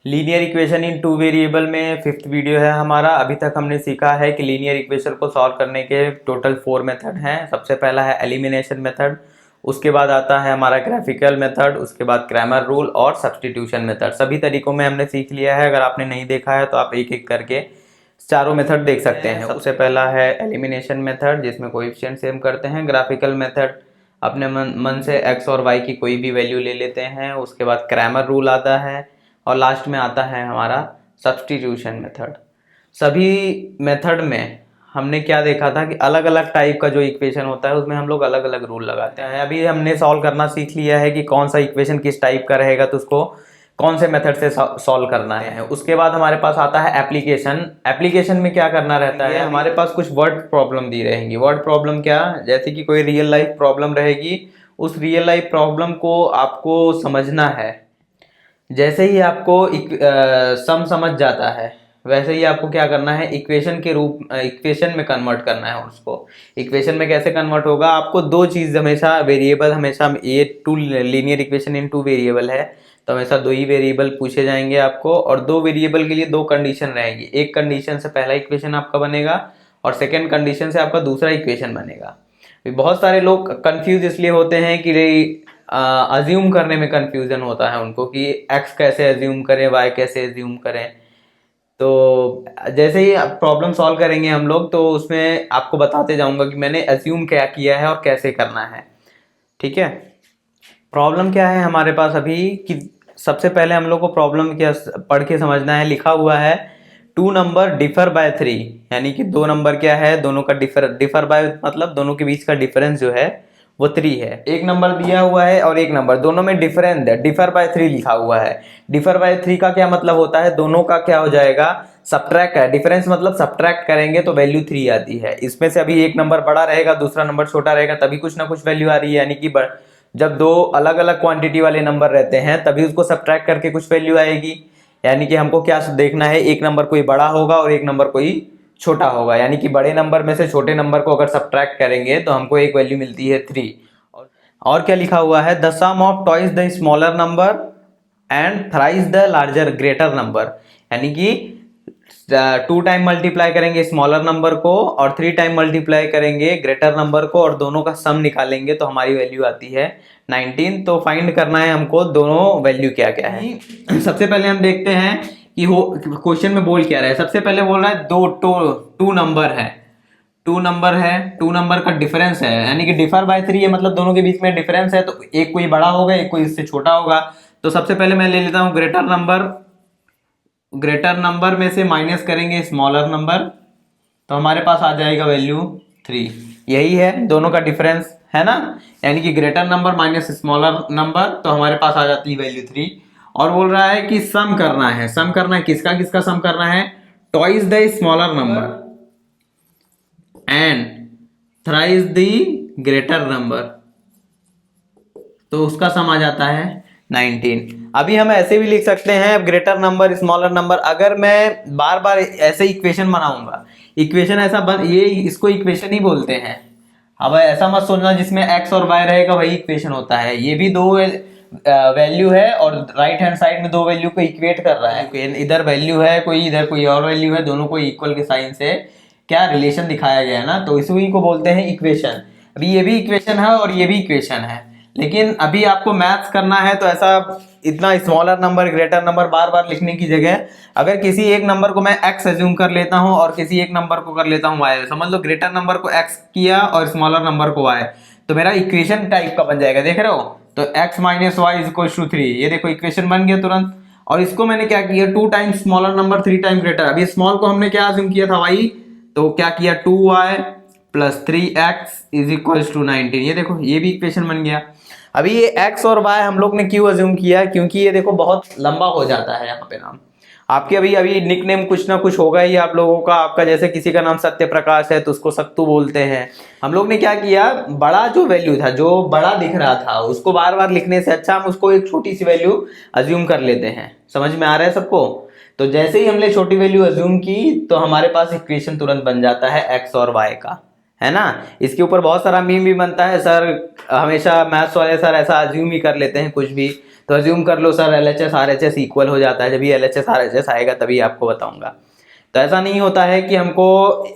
Linear equation in two variable में fifth video है हमारा। अभी तक हमने सीखा है कि लीनियर इक्वेशन को सॉल्व करने के टोटल 4 मेथड हैं। सबसे पहला है एलिमिनेशन मेथड, उसके बाद आता है हमारा ग्राफिकल मेथड, उसके बाद क्रैमर रूल और सब्स्टिट्यूशन मेथड। सभी तरीकों में हमने सीख लिया है। अगर आपने नहीं देखा है तो आप एक एक करके चारों मेथड देख सकते हैं। सबसे पहला है एलिमिनेशन मेथड, जिसमें कोएफिशिएंट सेम करते हैं। ग्राफिकल मेथड, अपने मन से एक्स और वाई की कोई भी वैल्यू ले लेते हैं। उसके बाद क्रैमर रूल आता है और लास्ट में आता है हमारा सब्स्टिट्यूशन मेथड। सभी मेथड में हमने क्या देखा था कि अलग अलग टाइप का जो इक्वेशन होता है उसमें हम लोग अलग अलग रूल लगाते हैं। अभी हमने सॉल्व करना सीख लिया है कि कौन सा इक्वेशन किस टाइप का रहेगा तो उसको कौन से मेथड से सॉल्व करना है। उसके बाद हमारे पास आता है एप्लीकेशन। एप्लीकेशन में क्या करना रहता है, हमारे पास कुछ वर्ड प्रॉब्लम दी रहेंगी। वर्ड प्रॉब्लम क्या, जैसे कि कोई रियल लाइफ प्रॉब्लम रहेगी, उस रियल लाइफ प्रॉब्लम को आपको समझना है। जैसे ही आपको सम समझ जाता है वैसे ही आपको क्या करना है, इक्वेशन में कन्वर्ट करना है उसको। इक्वेशन में कैसे कन्वर्ट होगा, आपको दो चीज़ हमेशा वेरिएबल, हमेशा ये two linear equation in two variable है तो हमेशा दो ही वेरिएबल पूछे जाएंगे आपको, और दो वेरिएबल के लिए दो कंडीशन रहेगी। एक कंडीशन से पहला इक्वेशन आपका बनेगा और सेकेंड कंडीशन से आपका दूसरा इक्वेशन बनेगा। बहुत सारे लोग कंफ्यूज इसलिए होते हैं कि अज्यूम करने में कंफ्यूजन होता है उनको कि एक्स कैसे अज्यूम करें, वाई कैसे अज्यूम करें। तो जैसे ही प्रॉब्लम सॉल्व करेंगे हम लोग तो उसमें आपको बताते जाऊंगा कि मैंने अज्यूम क्या किया है और कैसे करना है। ठीक है, प्रॉब्लम क्या है हमारे पास अभी कि सबसे पहले हम लोग को प्रॉब्लम क्या पढ़ के समझना है। लिखा हुआ है टू नंबर डिफर बाय 3, यानी कि दो नंबर क्या है, दोनों का डिफर बाय मतलब दोनों के बीच का डिफरेंस जो है वो 3 है। एक नंबर दिया हुआ है और एक नंबर, दोनों में डिफरेंस है, डिफर बाय 3 लिखा हुआ है। डिफर बाय 3 का क्या मतलब होता है, दोनों का क्या हो जाएगा, सब्ट्रैक्ट है। डिफरेंस मतलब सब्ट्रैक्ट करेंगे तो वैल्यू 3 आती है। इसमें से अभी एक नंबर बड़ा रहेगा दूसरा नंबर छोटा रहेगा तभी कुछ ना कुछ वैल्यू आ रही है, यानी कि जब दो अलग अलग क्वांटिटी वाले नंबर रहते हैं तभी उसको सब्ट्रैक्ट करके कुछ वैल्यू आएगी। यानी कि हमको क्या देखना है, एक नंबर कोई बड़ा होगा और एक नंबर कोई छोटा होगा, यानी कि बड़े नंबर में से छोटे नंबर को अगर सब्ट्रैक्ट करेंगे तो हमको एक वैल्यू मिलती है 3। और क्या लिखा हुआ है, the sum of twice the smaller number and thrice the larger greater number, यानी कि 2 टाइम मल्टीप्लाई करेंगे स्मॉलर नंबर को और 3 टाइम मल्टीप्लाई करेंगे ग्रेटर नंबर को और दोनों का सम निकालेंगे तो हमारी वैल्यू आती है 19। तो फाइंड करना है हमको दोनों वैल्यू क्या क्या है। सबसे पहले हम देखते हैं कि क्वेश्चन में बोल क्या रहा है। सबसे पहले बोल रहा है टू नंबर है, टू नंबर का डिफरेंस है, यानी कि डिफर बाय 3 है, मतलब दोनों के बीच में डिफरेंस है तो एक कोई बड़ा होगा एक कोई इससे छोटा होगा। तो सबसे पहले मैं ले लेता हूं ग्रेटर नंबर में से माइनस करेंगे स्मॉलर नंबर तो हमारे पास आ जाएगा वैल्यू 3। यही है दोनों का डिफरेंस, है ना, यानी कि greater number minus smaller number तो हमारे पास आ जाती है वैल्यू 3। और बोल रहा है कि सम करना है, किसका किसका सम करना है, twice the smaller number and thrice the greater number, तो उसका सम आ जाता है 19। अभी हम ऐसे भी लिख सकते हैं ग्रेटर नंबर स्मॉलर नंबर। अगर मैं बार बार ऐसे इक्वेशन बनाऊंगा, इक्वेशन ऐसा ये इसको इक्वेशन ही बोलते हैं। अब ऐसा मत सोचना जिसमें एक्स और वाई रहेगा वही इक्वेशन होता है, ये भी दो वैल्यू है और राइट हैंड साइड में दो वैल्यू को इक्वेट कर रहा है। इधर वैल्यू है कोई, इधर कोई और वैल्यू है, दोनों को इक्वल के साइन से क्या रिलेशन दिखाया गया है ना, तो इसी को बोलते हैं इक्वेशन। अभी ये भी इक्वेशन है और ये भी इक्वेशन है, लेकिन अभी आपको मैथ्स करना है तो ऐसा इतना स्मॉलर नंबर ग्रेटर नंबर बार बार लिखने की जगह अगर किसी एक नंबर को मैं x अज्यूम कर लेता हूं और किसी एक नंबर को कर लेता हूं y, समझ लो ग्रेटर नंबर को x किया और स्मॉलर नंबर को y, तो मेरा इक्वेशन टाइप का बन जाएगा, देख रहे हो। तो x minus y is equal to 3, ये देखो इक्वेशन बन गया तुरंत। और इसको मैंने क्या किया, 2 time smaller number 3 time greater. अभी स्मॉल को हमने क्या अज्यूम किया था y, तो क्या किया 2y plus 3x is equal to 19, ये देखो ये भी इक्वेशन बन गया। अभी ये x और y हम लोग ने क्यों अज्यूम किया, क्योंकि ये देखो बहुत लंबा हो जाता है यहाँ पे नाम। आपके अभी निक नेम कुछ ना कुछ होगा ही आप लोगों का। आपका जैसे किसी का नाम सत्य प्रकाश है तो उसको सत्तू बोलते हैं। हम लोग ने क्या किया, बड़ा जो वैल्यू था, जो बड़ा दिख रहा था, उसको बार बार लिखने से अच्छा हम उसको एक छोटी सी वैल्यू अज्यूम कर लेते हैं। समझ में आ रहा है सबको। तो जैसे ही हमने छोटी वैल्यू अज्यूम की तो हमारे पास इक्वेशन तुरंत बन जाता है एक्स और वाई का, है ना। इसके ऊपर बहुत सारा मीम भी बनता है, सर हमेशा मैथ्स वाले सर ऐसा अज्यूम ही कर लेते हैं कुछ भी, तो अज्यूम कर लो सर LHS RHS इक्वल हो जाता है, जब ये LHS RHS आएगा तभी आपको बताऊंगा। तो ऐसा नहीं होता है कि हमको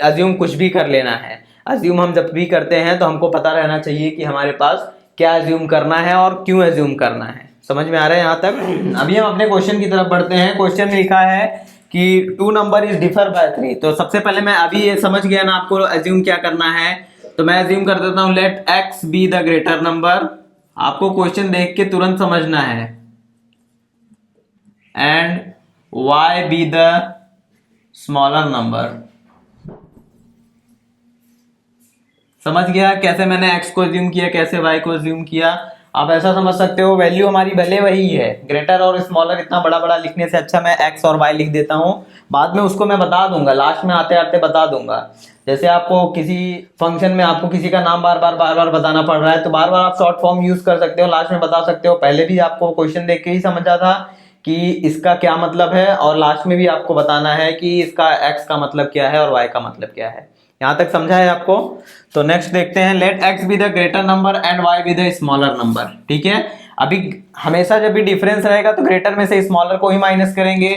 अज्यूम कुछ भी कर लेना है। अज्यूम हम जब भी करते हैं तो हमको पता रहना चाहिए कि हमारे पास क्या अज्यूम करना है और क्यों अज्यूम करना है। समझ में आ रहा है यहाँ तक? अभी हम अपने क्वेश्चन की तरफ बढ़ते हैं। क्वेश्चन में लिखा है कि 2 नंबर इज डिफर बाय 3। तो सबसे पहले मैं अभी ये समझ गया ना आपको अज्यूम क्या करना है, तो मैं अज्यूम कर देता हूँ let x be the greater number. आपको क्वेश्चन देख के तुरंत समझना है। And y be the smaller number. समझ गया कैसे मैंने x को अज्यूम किया, कैसे y को अज्यूम किया? आप ऐसा समझ सकते हो वैल्यू हमारी भले वही है, ग्रेटर और स्मॉलर इतना बड़ा बड़ा लिखने से अच्छा मैं x और y लिख देता हूँ। बाद में उसको मैं बता दूंगा, लास्ट में आते आते बता दूंगा। जैसे आपको किसी फंक्शन में आपको किसी का नाम बार बार बताना पड़ रहा है, तो बार बार आप शॉर्ट फॉर्म यूज कर सकते हो, लास्ट में बता सकते हो। पहले भी आपको क्वेश्चन देख के ही समझा था कि इसका क्या मतलब है, और लास्ट में भी आपको बताना है कि इसका x का मतलब क्या है और y का मतलब क्या है। यहाँ तक समझा है आपको? तो नेक्स्ट देखते हैं, let x be the greater number and y be the smaller number. ठीक है, अभी हमेशा जब भी डिफरेंस रहेगा तो ग्रेटर में से स्मॉलर को ही माइनस करेंगे।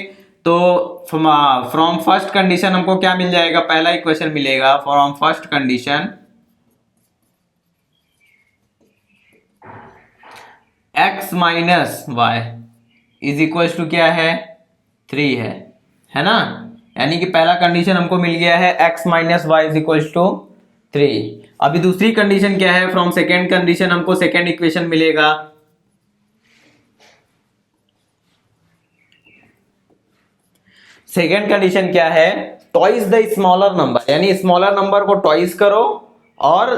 तो फ्रॉम फर्स्ट कंडीशन हमको क्या मिल जाएगा? पहला इक्वेशन मिलेगा from first condition x minus y is equal to क्या है? 3 है ना। यानी कि पहला कंडीशन हमको मिल गया है x minus y is equal to 3। अभी दूसरी कंडीशन क्या है? फ्रॉम सेकेंड कंडीशन हमको सेकेंड इक्वेशन मिलेगा। सेकेंड कंडीशन क्या है? ट्वाइस द स्मॉलर नंबर, यानी स्मॉलर नंबर को ट्वाइस करो और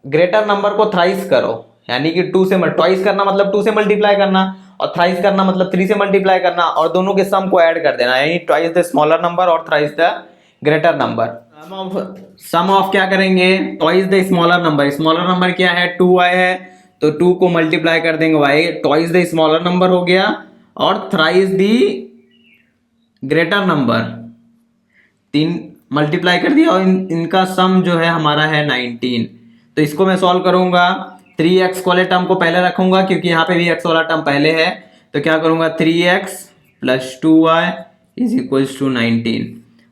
ग्रेटर नंबर को थ्राइस करो। यानी कि 2 से ट्वाइस करना मतलब 2 से मल्टीप्लाई करना, और थ्राइस करना मतलब 3 से मल्टीप्लाई करना, और दोनों के सम को ऐड कर देना, यानी ट्वाइस द स्मॉलर नंबर और thrice the greater number. Sum of क्या करेंगे? Twice the smaller number. Smaller number क्या है? 2y है, तो 2 को मल्टीप्लाई कर देंगे y, twice the smaller number हो गया, और thrice the greater number, 3 multiply कर दिया, और इनका सम जो है हमारा है 19। तो इसको मैं सॉल्व करूंगा। 3x वाले टर्म को पहले रखूंगा क्योंकि यहाँ पे भी x वाला टर्म पहले है, तो क्या करूंगा? 3x plus 2y is equal to 19।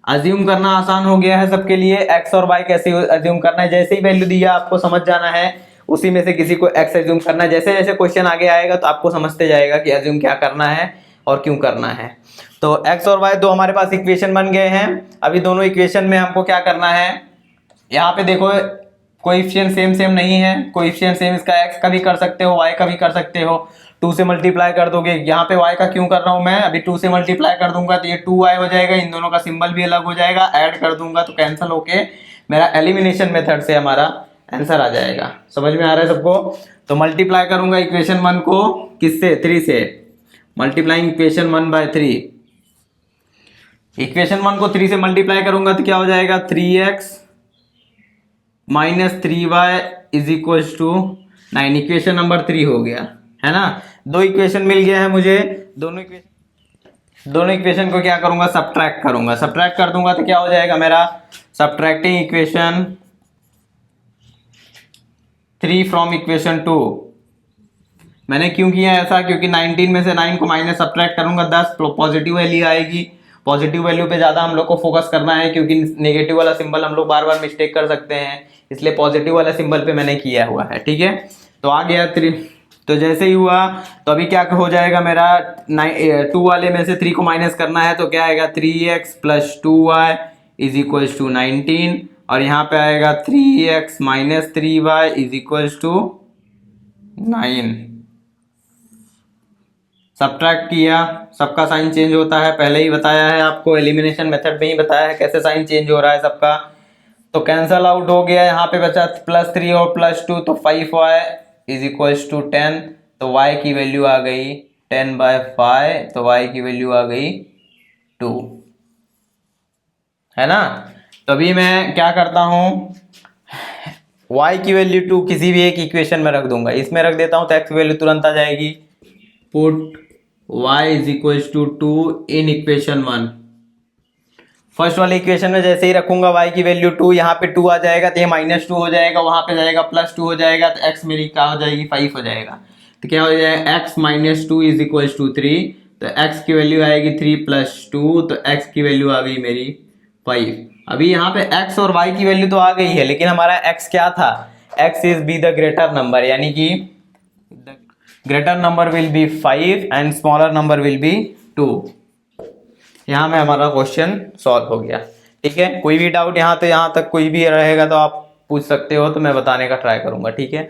Assume करना आसान हो गया है सबके लिए। x और y कैसे अज्यूम करना है? जैसे ही वैल्यू दिया आपको समझ जाना है, उसी में से किसी को x अज्यूम करना है। जैसे जैसे क्वेश्चन आगे आएगा तो आपको समझते जाएगा कि अज्यूम क्या करना है और क्यों करना है। तो x और y दो हमारे पास इक्वेशन बन गए हैं। अभी दोनों इक्वेशन में हमको क्या करना है? यहाँ पे देखो कोएफिशिएंट सेम नहीं है। कोएफिशिएंट सेम इसका x का भी कर सकते हो, y का भी कर सकते हो। 2 से मल्टीप्लाई कर दोगे। यहाँ पे y का क्यों कर रहा हूँ मैं? अभी 2 से मल्टीप्लाई कर दूंगा तो ये 2y हो जाएगा, इन दोनों का सिंबल भी अलग हो जाएगा, ऐड कर दूंगा तो कैंसिल होके मेरा एलिमिनेशन मेथड से हमारा आंसर आ जाएगा। समझ में आ रहा है सबको? तो मल्टीप्लाई करूंगा इक्वेशन 1 को किससे? 3 से। Multiplying equation 1 bye 3। इक्वेशन 1 को 3 से मल्टीप्लाई करूंगा तो क्या हो जाएगा? 3x minus 3y is equal to 9। Equation number 3 हो गया, है ना। 2 इक्वेशन मिल गया है मुझे। दोनों इक्वेशन को क्या करूंगा? सब्ट्रैक्ट करूंगा। सब्ट्रैक्ट कर दूंगा तो क्या हो जाएगा मेरा? Subtracting equation 3 from equation 2। मैंने क्यों किया ऐसा? क्योंकि 19 में से 9 को माइनस सब्ट्रैक्ट करूंगा 10 पॉजिटिव वैल्यू आएगी। पॉजिटिव वैल्यू पे ज्यादा हम लोग को फोकस करना है, क्योंकि नेगेटिव वाला सिंबल हम लोग बार बार मिस्टेक कर सकते हैं, इसलिए पॉजिटिव वाला सिंबल पे मैंने किया हुआ है। ठीक है, तो आ गया 3। तो जैसे ही हुआ तो अभी क्या हो जाएगा मेरा? 2 वाले में से 3 को माइनस करना है तो क्या आएगा? 3x plus 2y is equal to 19, और यहाँ पे आएगा 3x minus 3y is equal to 9। Subtract किया, सबका साइन चेंज होता है, पहले ही बताया है आपको, एलिमिनेशन मेथड में ही बताया है कैसे साइन चेंज हो रहा है सबका। तो कैंसल आउट हो गया, यहाँ पे बचा +3 और +2, तो 5y इज इक्वल टू 10। तो y की वैल्यू आ गई 10/5, तो y की वैल्यू आ गई 2, है ना। तो अभी मैं क्या करता हूँ, y की वैल्यू 2 किसी भी एक इक्वेशन में रख दूंगा। इसमें रख देता हूँ तो x की वैल्यू तुरंत आ जाएगी। Put y is equal to 2 in equation 1। First वाले इक्वेशन में जैसे ही रखूंगा y की वैल्यू 2, यहाँ पे 2 आ जाएगा तो ये -2 हो जाएगा, वहां पे जाएगा +2 हो जाएगा, तो x मेरी क्या हो जाएगी 5 हो जाएगा। तो क्या हो जाएगा x - 2 = 3, तो x की वैल्यू आएगी 3 + 2, तो x की वैल्यू आ गई मेरी 5। अभी यहाँ पे x और y की वैल्यू तो आ गई है, लेकिन हमारा x क्या था, x is B the greater number, यानी कि greater number will be 5 and smaller number will be 2। यहाँ में हमारा क्वेश्चन सॉल्व हो गया। ठीक है, कोई भी डाउट यहाँ तो यहाँ तक कोई भी रहेगा तो आप पूछ सकते हो, तो मैं बताने का ट्राई करूंगा। ठीक है,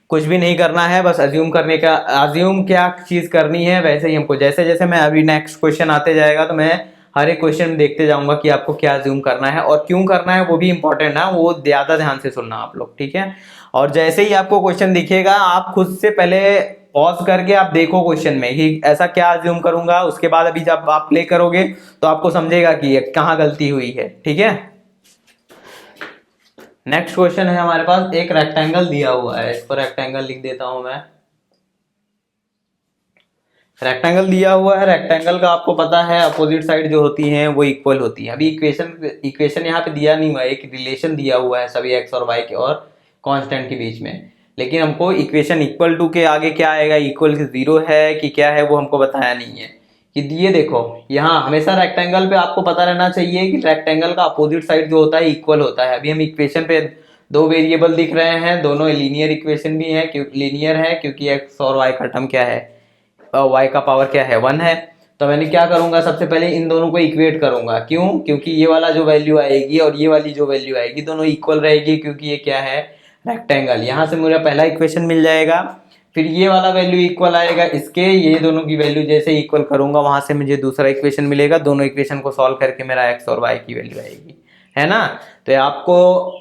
कुछ भी नहीं करना है, बस अज्यूम करने का, अज्यूम क्या चीज करनी है वैसे ही हमको, जैसे जैसे मैं अभी नेक्स्ट क्वेश्चन आते जाएगा तो मैं हर एक क्वेश्चन देखते जाऊंगा कि आपको क्या अज्यूम करना है और क्यों करना है, वो भी इंपॉर्टेंट है, वो ज्यादा ध्यान से सुनना आप लोग। ठीक है, और जैसे ही आपको क्वेश्चन दिखेगा आप खुद से पहले पॉज करके आप देखो क्वेश्चन में कि ऐसा क्या अज्यूम करूंगा, उसके बाद अभी जब आप प्ले करोगे तो आपको समझेगा कि कहाँ गलती हुई है। ठीक है, नेक्स्ट क्वेश्चन है हमारे पास, एक रेक्टेंगल दिया हुआ है, इसको रेक्टेंगल लिख देता हूं मैं। रेक्टेंगल दिया हुआ है, रेक्टेंगल का आपको पता है अपोजिट साइड जो होती है वो इक्वल होती है। अभी इक्वेशन यहाँ पे दिया नहीं हुआ है, एक रिलेशन दिया हुआ है सभी x और y के और कांस्टेंट के बीच में, लेकिन हमको इक्वेशन इक्वल टू के आगे क्या आएगा, इक्वल टू 0 है कि क्या है वो हमको बताया नहीं है। कि ये देखो यहाँ हमेशा रेक्टेंगल पे आपको पता रहना चाहिए कि रेक्टेंगल का अपोजिट साइड जो होता है इक्वल होता है। अभी हम इक्वेशन पे दो वेरिएबल दिख रहे हैं, दोनों लीनियर इक्वेशन भी है, लीनियर है क्योंकि x और y का टर्म क्या है, y का पावर क्या है 1 है। तो मैंने क्या करूंगा, सबसे पहले इन दोनों को इक्वेट करूंगा। क्यों, क्योंकि ये वाला जो वैल्यू आएगी और ये वाली जो वैल्यू आएगी दोनों इक्वल रहेगी, क्योंकि ये क्या है रेक्टेंगल। यहाँ से मेरा पहला इक्वेशन मिल जाएगा, फिर ये वाला वैल्यू इक्वल आएगा इसके, ये दोनों की वैल्यू जैसे इक्वल करूंगा वहां से मुझे दूसरा इक्वेशन मिलेगा, दोनों इक्वेशन को सॉल्व करके मेरा x और y की वैल्यू आएगी, है ना। तो आपको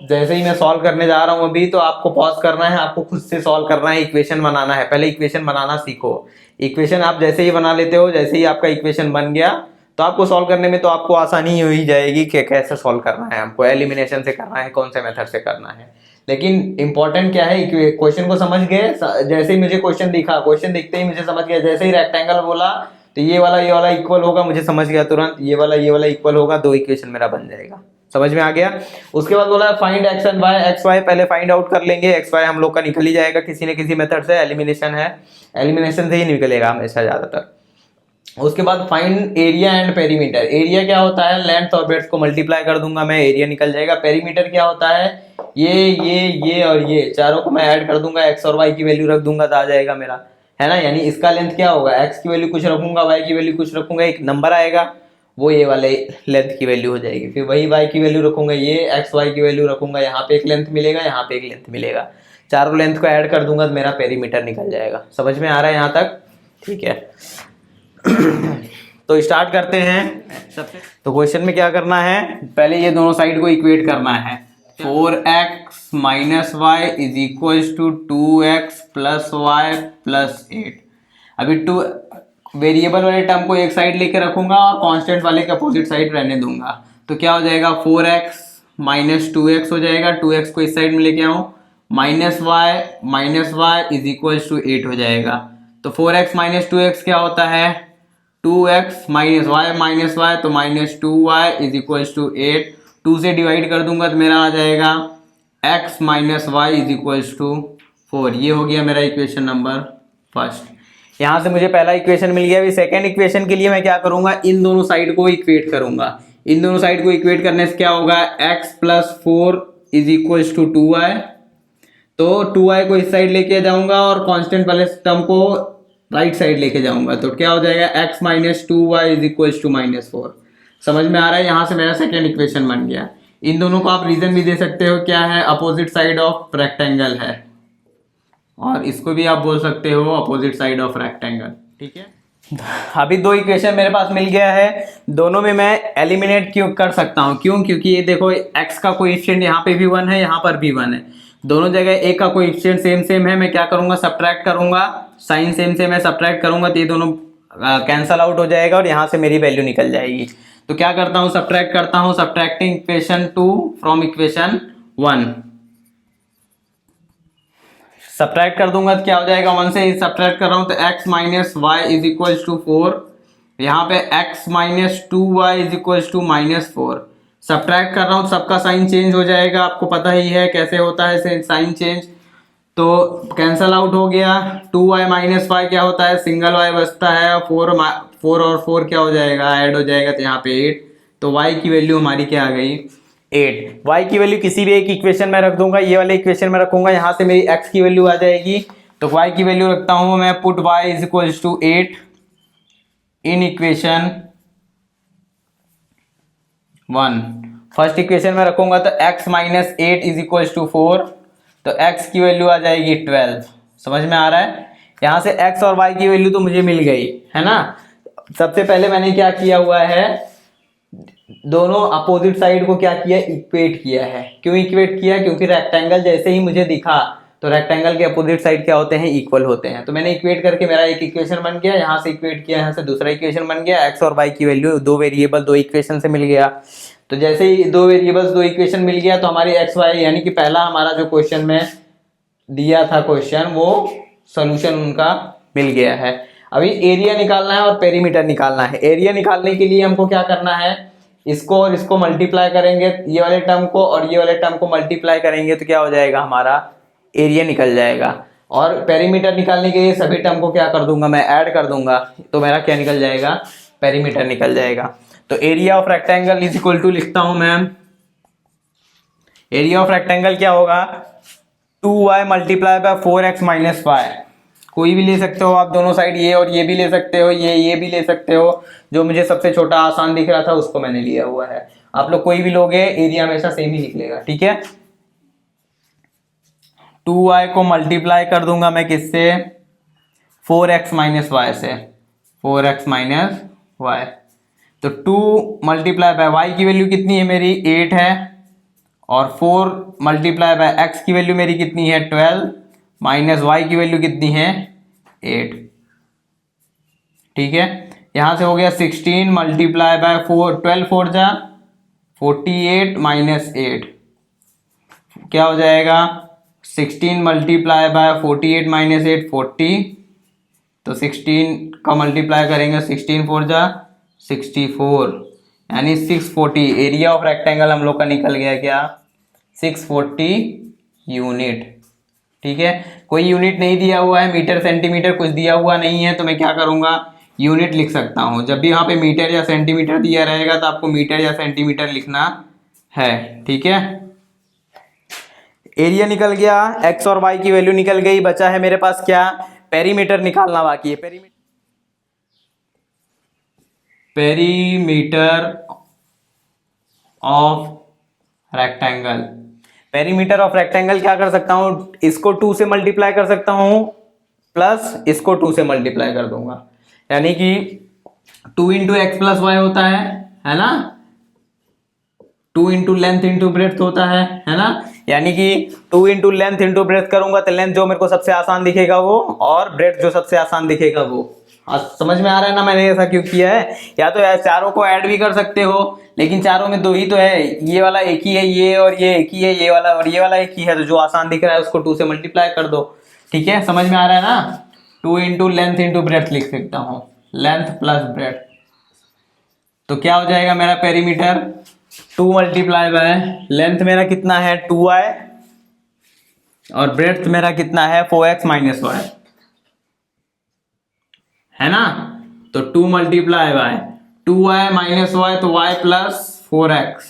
जैसे ही मैं सॉल्व करने जा रहा हूं अभी, तो आपको पॉज करना है, आपको खुद से सॉल्व करना है, इक्वेशन बनाना है। पहले इक्वेशन बनाना सीखो। इक्वेशन आप जैसे ही बना लेते हो, जैसे ही आपका इक्वेशन बन गया तो आपको सॉल्व करने में तो आपको आसानी हो ही जाएगी कि कैसे सॉल्व करना है, हमको एलिमिनेशन से करना है, कौन से मेथड से करना है। लेकिन इंपॉर्टेंट क्या है, क्वेश्चन को समझ गए, जैसे ही मुझे क्वेश्चन दिखा, क्वेश्चन दिखते ही मुझे समझ गया, जैसे ही रेक्टेंगल बोला तो ये वाला इक्वल होगा, मुझे समझ गया तुरंत ये वाला इक्वल होगा, दो इक्वेशन मेरा बन जाएगा। समझ में आ गया। उसके बाद बोला find x and y, x y पहले फाइंड आउट कर लेंगे, एक्स वाई हम लोग का निकल ही जाएगा किसी न किसी मेथड से, एलिमिनेशन है, एलिमिनेशन से ही निकलेगा हमेशा ज्यादातर। उसके बाद find area and perimeter. Area क्या होता है, लेंथ और ब्रेड्थ को मल्टीप्लाई कर दूंगा मैं, एरिया निकल जाएगा। पेरीमीटर क्या होता है, ये और ये चारों को मैं ऐड कर दूंगा, एक्स और वाई की वैल्यू रख दूंगा तो आ जाएगा मेरा, है ना। यानी इसका लेंथ क्या होगा, एक्स की वैल्यू कुछ रखूंगा, वाई की वैल्यू कुछ रखूंगा, एक नंबर आएगा वो ये वाले लेंथ की वैल्यू हो जाएगी। फिर वही वाई की वैल्यू रखूंगा, ये एक्स वाई की वैल्यू रखूंगा, यहाँ पे एक लेंथ मिलेगा, यहाँ पे एक लेंथ मिलेगा, चारों लेंथ को ऐड कर दूंगा तो मेरा पेरीमीटर निकल जाएगा। समझ में आ रहा है यहाँ तक, ठीक है। तो स्टार्ट करते हैं सबसे। तो क्वेश्चन में क्या करना है, पहले ये दोनों साइड को इक्वेट करना है। 4x - y = 2x + y + 8। अभी 2 वेरिएबल वाले टर्म को एक साइड लेके रखूंगा और कांस्टेंट वाले के अपोजिट साइड रहने दूंगा, तो क्या हो जाएगा 4x - 2x हो जाएगा, 2x को इस साइड में लेके आऊं, -y = 8 हो जाएगा। तो 4x - 2x क्या होता है, 2x - y तो -2y = 8। 2 से डिवाइड कर दूंगा तो मेरा आ जाएगा x - y = 4। ये हो गया मेरा इक्वेशन नंबर फर्स्ट। यहां से मुझे पहला इक्वेशन मिल गया। अभी सेकेंड इक्वेशन के लिए मैं क्या करूंगा, इन दोनों साइड को इक्वेट करूंगा। इन दोनों साइड को इक्वेट करने से क्या होगा, x + 4 = 2y। तो 2y को इस साइड लेके जाऊंगा और कांस्टेंट वाले टर्म को राइट साइड लेके जाऊंगा, तो क्या हो जाएगा x - 2y = -4। समझ में आ रहा है, यहां से मेरा सेकेंड इक्वेशन बन गया। इन दोनों को आप रीजन भी दे सकते हो, क्या है, अपोजिट साइड ऑफ रेक्टेंगल है, और इसको भी आप बोल सकते हो अपोजिट साइड ऑफ रेक्टेंगल, ठीक है। अभी दो इक्वेशन मेरे पास मिल गया है, दोनों में मैं एलिमिनेट क्यों कर सकता हूं, क्यों, क्योंकि ये देखो x का कोएफिशिएंट यहाँ पे भी 1 है, यहाँ पर भी 1 है, दोनों जगह a का कोएफिशिएंट सेम है। मैं क्या करूंगा, सब्ट्रैक्ट करूंगा, साइन सेम है, सब्ट्रैक्ट करूंगा तो ये दोनों कैंसल आउट हो जाएगा और यहाँ से मेरी वैल्यू निकल जाएगी। तो क्या करता हूँ, सब्ट्रैक्ट करता हूँ, subtracting equation 2 from equation 1। Subtract कर दूंगा तो क्या हो जाएगा, 1 से सब्ट्रैक्ट कर रहा हूं तो x - y = 4, यहाँ पे x - 2y = -4, सब्ट्रैक्ट कर रहा हूँ सबका साइन चेंज हो जाएगा, आपको पता ही है कैसे होता है साइन चेंज। तो कैंसल आउट हो गया, 2y-5 क्या होता है, सिंगल y बचता है, और 4 और 4 क्या हो जाएगा, ऐड हो जाएगा, तो यहाँ पे 8। तो y की वैल्यू हमारी क्या आ गई, 8। y की वैल्यू किसी भी एक इक्वेशन में रख दूंगा, ये वाले इक्वेशन में रखूंगा, यहाँ से मेरी x की वैल्यू आ जाएगी। तो y की वैल्यू रखता हूँ मैं, put y is equals to 8 in equation 1। First equation में रखूंगा तो x minus 8 is equals to 4, तो x की वैल्यू आ जाएगी 12। समझ में आ रहा है, यहाँ से x और y की वैल्यू तो मुझे मिल गई है ना। सबसे पहले मैंने क्या किया हुआ है, दोनों अपोजिट साइड को क्या किया, इक्वेट किया है। क्यों इक्वेट किया, क्योंकि रेक्टेंगल जैसे ही मुझे दिखा तो रेक्टेंगल के अपोजिट साइड क्या होते हैं, इक्वल होते हैं। तो मैंने इक्वेट करके मेरा एक इक्वेशन बन गया, यहाँ से इक्वेट किया, यहाँ से दूसरा इक्वेशन बन गया, एक्स और वाई की वैल्यू दो वेरिएबल दो इक्वेशन से मिल गया। तो जैसे ही दो वेरिएबल्स दो इक्वेशन मिल गया तो हमारी एक्स वाई यानी कि पहला हमारा जो क्वेश्चन में दिया था क्वेश्चन, वो सोल्यूशन उनका मिल गया है। अभी एरिया निकालना है और पेरीमीटर निकालना है। एरिया निकालने के लिए हमको क्या करना है, इसको और इसको मल्टीप्लाई करेंगे, ये वाले टर्म को और ये वाले टर्म को मल्टीप्लाई करेंगे तो क्या हो जाएगा, हमारा एरिया निकल जाएगा। और पेरीमीटर निकालने के लिए सभी टर्म को क्या कर दूंगा, मैं ऐड कर दूंगा, तो मेरा क्या निकल जाएगा, पेरीमीटर निकल जाएगा। तो area of rectangle is equal to लिखता हूं मैं, एरिया ऑफ रेक्टेंगल क्या होगा, 2y multiply by 4x minus Y. कोई भी ले सकते हो आप, दोनों साइड ये और ये भी ले सकते हो, ये भी ले सकते हो। जो मुझे सबसे छोटा आसान दिख रहा था उसको मैंने लिया हुआ है। आप लोग कोई भी लोगे, एरिया हमेशा सेम ही निकलेगा, ठीक है। 2y को मल्टीप्लाई कर दूंगा मैं किससे, 4x माइनस वाई से, 4x माइनस वाई। तो 2 मल्टीप्लाई बाय y की वैल्यू कितनी है मेरी, 8 है, और 4 मल्टीप्लाई बाय x की वैल्यू मेरी कितनी है, 12, माइनस y की वैल्यू कितनी है, 8। ठीक है, यहां से हो गया 16 मल्टीप्लाई बाय 4, 12 4 जा 48 माइनस 8, क्या हो जाएगा, 16 मल्टीप्लाई बाय 48 माइनस 8 40। तो 16 का मल्टीप्लाई करेंगे, 16 4 जा 64, यानी 640। एरिया ऑफ रेक्टेंगल हम लोग का निकल गया क्या, 640 यूनिट। ठीक है, कोई यूनिट नहीं दिया हुआ है, मीटर सेंटीमीटर कुछ दिया हुआ नहीं है, तो मैं क्या करूंगा, यूनिट लिख सकता हूं। जब भी यहाँ पे मीटर या सेंटीमीटर दिया रहेगा तो आपको मीटर या सेंटीमीटर लिखना है। ठीक है, एरिया निकल गया, एक्स और वाई की वैल्यू निकल गई, बचा है मेरे पास क्या, पेरीमीटर निकालना बाकी है। Perimeter of rectangle, perimeter of rectangle क्या कर सकता हूं, इसको 2 से मल्टीप्लाई कर सकता हूं, प्लस इसको 2 से मल्टीप्लाई कर दूंगा, यानी कि 2 इंटू एक्स प्लस वाई होता है ना, 2 इंटू लेंथ इंटू ब्रेथ होता है ना, यानी कि 2 इंटू लेंथ इंटू ब्रेथ करूंगा तो लेंथ जो मेरे को सबसे आसान दिखेगा वो, और ब्रेथ जो सबसे आसान दिखेगा वो। समझ में आ रहा है ना मैंने ऐसा क्यों किया है। या तो चारों को ऐड भी कर सकते हो, लेकिन चारों में दो ही तो है, ये वाला एक ही है, ये और ये एक ही है, ये वाला और ये वाला एक ही है, तो जो आसान दिख रहा है उसको 2 से मल्टीप्लाई कर दो। ठीक है, समझ में आ रहा है ना। 2 इंटू लेंथ इंटू ब्रेथ लिख सकता हूँ, लेंथ प्लस ब्रेथ, तो क्या हो जाएगा मेरा पेरीमीटर, 2 मल्टीप्लाई बाय लेंथ मेरा कितना है 2y, और ब्रेथ मेरा कितना है 4x माइनस वाई, है ना। तो 2 multiply by 2y minus y, तो y प्लस 4x,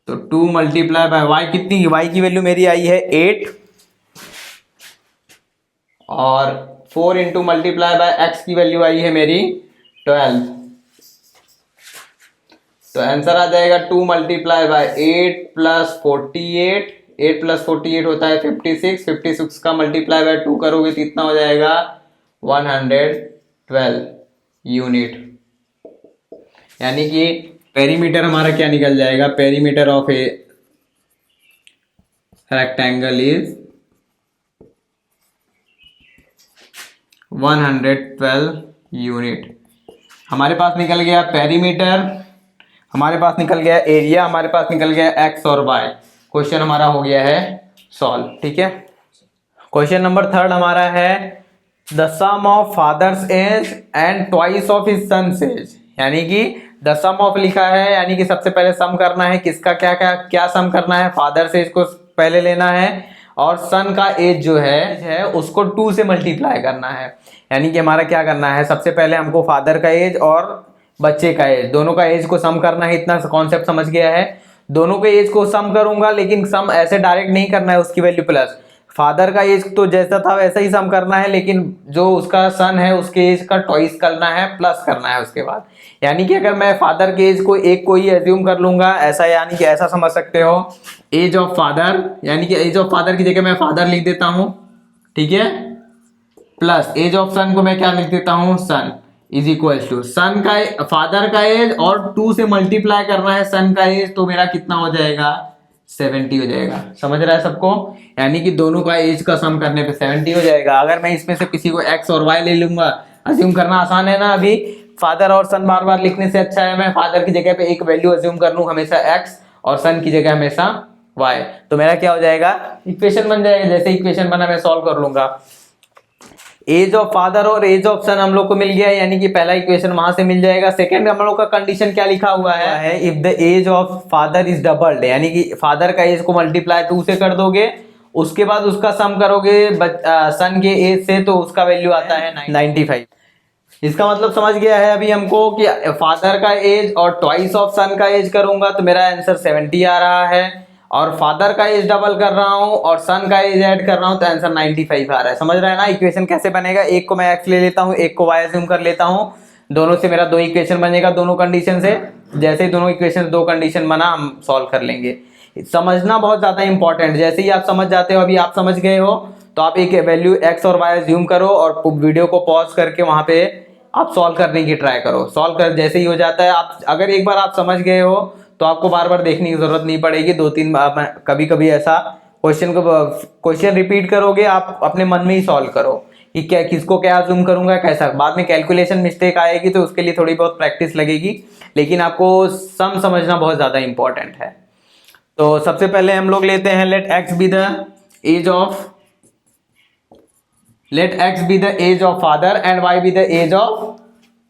तो 2 मल्टीप्लाई बाय y कितनी, y की वैल्यू मेरी आई है 8, और 4 इंटू मल्टीप्लाई बाय x की वैल्यू आई है मेरी 12। तो आंसर आ जाएगा 2 मल्टीप्लाई बाय 8 प्लस 48, 8 प्लस 48 होता है 56, 56 का मल्टीप्लाई बाय 2 करोगे तो इतना हो जाएगा 112 यूनिट। यानी कि पेरीमीटर हमारा क्या निकल जाएगा, perimeter of a rectangle is 112 unit. हमारे पास निकल गया पेरीमीटर, हमारे पास निकल गया एरिया, हमारे पास निकल गया एक्स और वाई। क्वेश्चन हमारा हो गया है सॉल्व। ठीक है, क्वेश्चन नंबर 3 हमारा है the sum of father's age and twice of his son's age, यानी कि द सम ऑफ लिखा है, यानी कि सबसे पहले सम करना है। किसका क्या क्या क्या सम करना है? फादर से इसको पहले लेना है और सन का एज जो है उसको 2 से मल्टीप्लाई करना है। यानी कि हमारा क्या करना है, सबसे पहले हमको फादर का एज और बच्चे का एज, दोनों का एज को सम करना है। इतना कॉन्सेप्ट समझ गया है? दोनों के एज को सम करूंगा, लेकिन सम ऐसे डायरेक्ट नहीं करना है उसकी वैल्यू प्लस। फादर का एज तो जैसा था वैसा ही सम करना है, लेकिन जो उसका सन है उसके एज का ट्वाइस करना है, प्लस करना है उसके बाद। यानी कि अगर मैं फादर के एज को एक को ही एज्यूम कर लूंगा ऐसा, यानी कि ऐसा समझ सकते हो, एज ऑफ फादर, यानी कि एज ऑफ फादर की जगह मैं फादर लिख देता हूं, ठीक है, प्लस एज ऑफ सन को मैं क्या लिख देता हूं, सन, इज इक्वल टू सन का फादर का एज और 2 से मल्टीप्लाई करना है सन का एज, तो मेरा कितना हो जाएगा, 70 हो जाएगा। समझ रहा है सबको? यानी कि दोनों का एज का सम करने पे 70 हो जाएगा। अगर मैं इसमें से किसी को एक्स और वाई ले लूंगा, अज्यूम करना आसान है ना। अभी फादर और सन बार बार लिखने से अच्छा है मैं फादर की जगह पे एक वैल्यू अज्यूम कर लूं हमेशा एक्स, और सन की जगह हमेशा वाई, तो मेरा क्या हो जाएगा, इक्वेशन बन जाएगा। जैसे इक्वेशन बना मैं सॉल्व कर लूंगा। एज ऑफ फादर और एज ऑफ सन हम लोग को मिल गया है, यानी कि पहला इक्वेशन वहां से मिल जाएगा। सेकंड हम लोग का कंडीशन क्या लिखा हुआ है, if the age of father is doubled, यानी कि फादर का एज को मल्टीप्लाई 2 से कर दोगे, उसके बाद उसका सम करोगे सन के एज से, तो उसका वैल्यू आता है 95। इसका मतलब समझ गया है अभी हमको कि फादर का एज और ट्वाइस ऑफ सन का एज करूंगा तो मेरा आंसर 70 आ रहा है, और फादर का एज डबल कर रहा हूं और सन का एज ऐड कर रहा हूं तो आंसर 95 आ रहा है। समझ रहा है ना इक्वेशन कैसे बनेगा? एक को मैं एक्स ले लेता हूं, एक को वाई अज्यूम कर लेता हूं, दोनों से मेरा 2 इक्वेशन बनेगा दोनों कंडीशन से। जैसे ही दोनों इक्वेशन 2 कंडीशन बना हम सॉल्व कर लेंगे। समझना बहुत ज्यादा इंपॉर्टेंट। जैसे ही आप समझ जाते हो, अभी आप समझ गए हो, तो आप एक वैल्यू एक्स और वाई अज्यूम करो और वीडियो को पॉज करके वहां पे आप सॉल्व करने की ट्राई करो। सॉल्व कर जैसे ही हो जाता है, आप अगर एक बार आप समझ गए हो तो आपको बार बार देखने की जरूरत नहीं पड़ेगी। 2-3 बार कभी कभी ऐसा क्वेश्चन रिपीट करोगे, आप अपने मन में ही सॉल्व करो कि क्या किसको क्या जूम करूंगा कैसा। बाद में कैलकुलेशन मिस्टेक आएगी तो उसके लिए थोड़ी बहुत प्रैक्टिस लगेगी, लेकिन आपको सम समझना बहुत ज्यादा इंपॉर्टेंट है। तो सबसे पहले हम लोग लेते हैं let X be the age of father and Y be the age of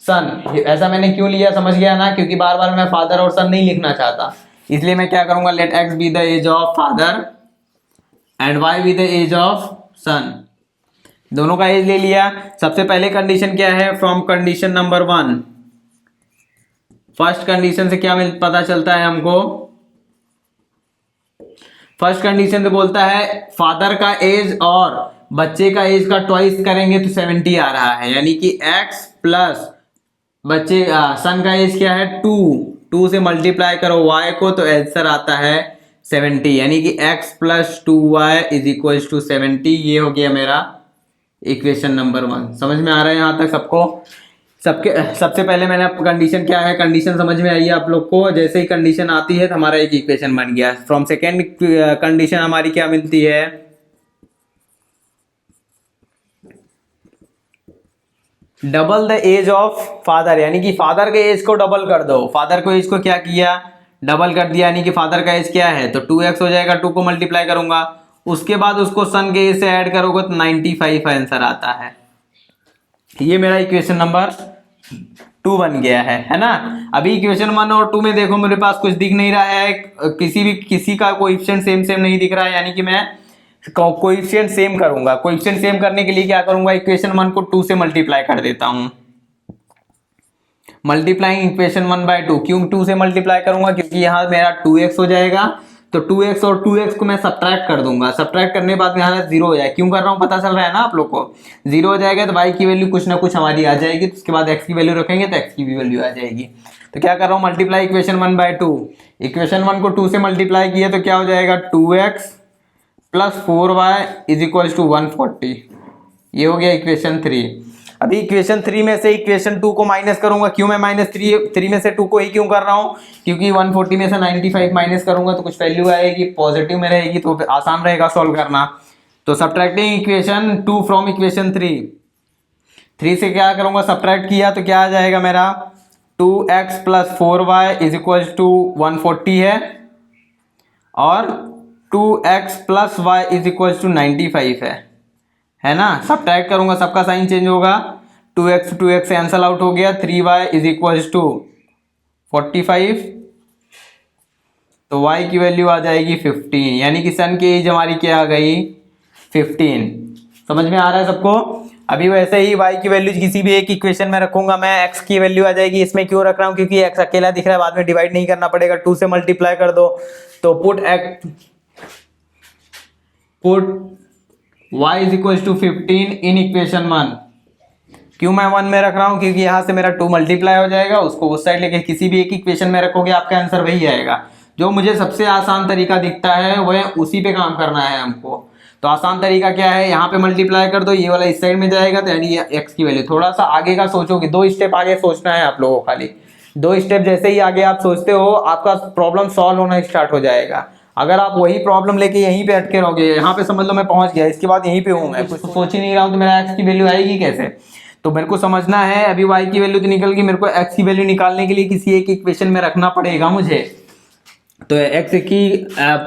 son. ऐसा मैंने क्यों लिया समझ गया ना, क्योंकि बार बार मैं फादर और सन नहीं लिखना चाहता, इसलिए मैं क्या करूंगा, let X be the age of father and Y be the age of son. दोनों का एज ले लिया। सबसे पहले कंडीशन क्या है, from condition number 1, first condition से क्या पता चलता है हमको, फर्स्ट कंडीशन से बोलता है फादर का एज और बच्चे का एज का ट्वाइस करेंगे तो 70 आ रहा है, यानी कि x प्लस बच्चे सन का एज क्या है 2 से मल्टीप्लाई करो y को तो आंसर आता है 70, यानी कि x plus 2y is equal to 70। ये हो गया मेरा इक्वेशन नंबर 1। समझ में आ रहा है यहाँ तक सबको? सबसे पहले मैंने कंडीशन क्या है, कंडीशन समझ में आई है आप लोग को? जैसे ही कंडीशन आती है तो हमारा एक इक्वेशन बन गया। फ्रॉम सेकेंड कंडीशन हमारी क्या मिलती है, double the age of father, यानी कि फादर के एज को डबल कर दो। फादर को एज को क्या किया, डबल कर दिया, यानी कि फादर का एज क्या है तो 2x हो जाएगा, 2 को मल्टीप्लाई करूंगा, उसके बाद उसको सन के एज से ऐड करोगे तो 95 आंसर आता है। ये मेरा इक्वेशन नंबर 2 बन गया है ना। अभी इक्वेशन 1 और 2 में देखो मेरे पास कुछ दिख नहीं रहा है, किसी का कोएफिशिएंट सेम नहीं दिख रहा है, यानी कि मैं कोएफिशिएंट सेम करूंगा। कोएफिशिएंट सेम करने के लिए क्या करूंगा, इक्वेशन 1 को 2 से मल्टीप्लाई कर देता हूं। मल्टीप्लाइंग इक्वेशन 1/2, क्यों 2 से मल्टीप्लाई करूंगा, क्योंकि यहां मेरा 2x हो जाएगा, तो 2x और 2x को मैं सब्ट्रैक्ट कर दूंगा। सब्ट्रैक्ट करने के बाद यहाँ 0 हो जाएगा। क्यों कर रहा हूँ पता चल रहा है ना आप लोग को? 0 हो जाएगा तो y की वैल्यू कुछ ना कुछ हमारी आ जाएगी, तो उसके बाद x की वैल्यू रखेंगे तो x की भी वैल्यू आ जाएगी। तो क्या कर रहा हूँ, मल्टीप्लाई इक्वेशन 1/2। इक्वेशन 1 को 2 से मल्टीप्लाई किया तो क्या हो जाएगा, 2x plus 4y is equal to 140। ये हो गया इक्वेशन 3। अभी इक्वेशन 3 में से इक्वेशन 2 को माइनस करूंगा। क्यों मैं -3 में से 2 को ही क्यों कर रहा हूं, क्योंकि 140 में से 95 माइनस करूंगा तो कुछ वैल्यू आएगी, पॉजिटिव में रहेगी, तो आसान रहेगा सॉल्व करना। तो सब्ट्रैक्टिंग इक्वेशन 2 फ्रॉम इक्वेशन 3 से क्या करूंगा, सब्ट्रैक्ट किया तो क्या आ जाएगा मेरा, 2x plus 4y is equal to 140 है, और 2x plus y is equal to 95 है ना। सब्ट्रैक्ट करूंगा, सबका साइन चेंज होगा, 2x से कैंसल आउट हो गया, 3y इज इक्वल टू 45, तो y की वैल्यू आ जाएगी 15, यानी कि सन की एज हमारी क्या आ गई 15। समझ में आ रहा है सबको। अभी वैसे ही y की वैल्यू किसी भी एक इक्वेशन में रखूंगा मैं, x की वैल्यू आ जाएगी। इसमें क्यों रख रहा हूं, क्योंकि x अकेला दिख रहा है, बाद में डिवाइड नहीं करना पड़ेगा, 2 से मल्टीप्लाई कर दो। तो put y is equal to 15 in equation 1। क्यों मैं 1 में रख रहा हूं, क्योंकि यहां से मेरा 2 मल्टीप्लाई हो जाएगा, उसको उस साइड लेके किसी भी एक इक्वेशन में रखोगे आपका आंसर वही आएगा। जो मुझे सबसे आसान तरीका दिखता है वह उसी पे काम करना है हमको। तो आसान तरीका क्या है, यहाँ पे मल्टीप्लाई कर दो, ये वाला इस साइड में जाएगा, तो यानी x की वैल्यू। थोड़ा सा आगे का सोचोगे, 2 स्टेप आगे सोचना है आप लोगों को, खाली 2 स्टेप जैसे ही आगे आप सोचते हो आपका प्रॉब्लम सॉल्व होना स्टार्ट हो जाएगा। अगर आप वही प्रॉब्लम लेके यहीं पे अटके रहोगे, यहाँ पे समझ लो मैं पहुंच गया, इसके बाद यहीं पे हूं, मैं कुछ सोच ही नहीं रहा हूं, तो मेरा x की वैल्यू आएगी कैसे। तो मेरे को समझना है, अभी y की वैल्यू तो निकल गई, मेरे को x की वैल्यू निकालने के लिए किसी एक इक्वेशन में रखना पड़ेगा मुझे। तो x की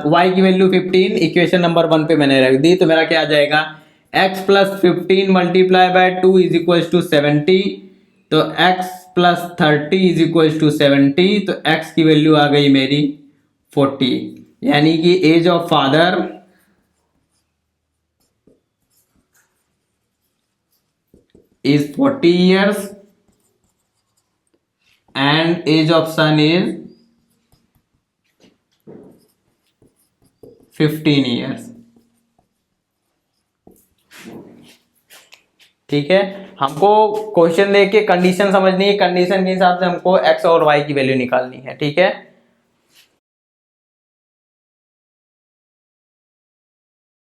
y की वैल्यू 15 इक्वेशन नंबर 1 पे मैंने रख दी, तो मेरा क्या आ जाएगा, x plus 15 multiply by 2 is equal to 70। तो x plus 30 is equal to 70, तो x की वैल्यू आ गई मेरी 40, यानी कि age of father is 40 years and age of son is 15 years। ठीक है, हमको क्वेश्चन देके कंडीशन समझनी है, कंडीशन के हिसाब से हमको x और y की वैल्यू निकालनी है। ठीक है।